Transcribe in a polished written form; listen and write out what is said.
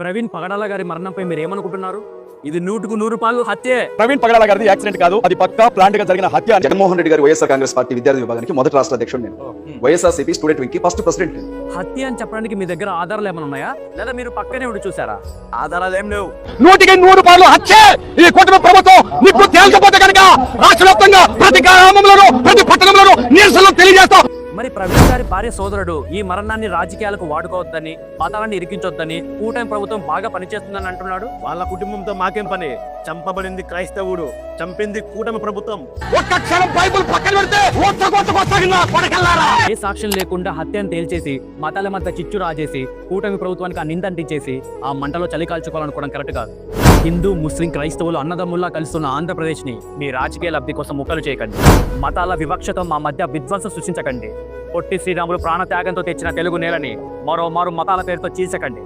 ప్రవీణ్ పగడాల గారి మరణంపై మీరు ఏమనుకుంటున్నారు? ఇది 100% హత్యే. ప్రవీణ్ పగడాల గారిది యాక్సిడెంట్ కాదు, అది పక్కా ప్లాంట్ గా జరిగిన హత్య. జగన్మోహన్ రెడ్డి గారు వైఎస్ఆర్ కాంగ్రెస్ పార్టీ విద్యార్థి విభాగానికి మొదటి రాష్ట్ర అధ్యక్షుడు నేను. వైఎస్ఆర్సీపీ స్టూడెంట్ వింగ్ కి ఫస్ట్ ప్రెసిడెంట్. హత్య అని చెప్పడానికి మీ దగ్గర ఆధారాలు ఏమైనా ఉన్నాయా, లేదా మీరు పక్కనే ఉండి చూసారా? ఆధారాలు ఏం లేవు. 100% హత్య. ఈ కూటమి ప్రభుత్వం నిప్పు తేల్చకపోతే కనుక రాష్ట్ర వ్యాప్తంగా ప్రతి గ్రామంలోనూ ప్రతి పట్టణంలోనూ నిరసనలు తెలియజేస్తాం. మరి ప్రవీణ్ గారి భార్య సోదరుడు ఈ మరణాన్ని రాజకీయాలకు వాడుకోవద్దని, మతాలను ఇరికించొద్దని కూటమి ప్రభుత్వం బాగా పనిచేస్తుందని అంటున్నాడు. వాళ్ళ కుటుంబంతో మాకేం పని? చంపబడింది క్రైస్తవుడు, చంపింది కూటమి ప్రభుత్వం. ఒక్క క్షణం బైబిల్ పక్కన పెడితే ఏ సాక్ష్యం లేకుండా హత్యను తేల్చేసి మతాల మధ్య చిచ్చు రాజేసి కూటమి ప్రభుత్వానికి ఆ నిందంటించేసి ఆ మంటలో చలి కాల్చుకోవాలనుకోవడం కరెక్ట్ కాదు. హిందూ ముస్లిం క్రైస్తవులు అన్నదమ్ముల్లా కలుస్తున్న ఆంధ్రప్రదేశ్ ని మీ రాజకీయ లబ్ధి కోసం ముక్కలు చేయకండి. మతాల వివక్షతో మా మధ్య విధ్వంసం సృష్టించకండి. పొట్టి శ్రీరాములు ప్రాణత్యాగంతో తెచ్చిన తెలుగు నేలని మరోమారు మతాల పేరుతో చీల్చకండి.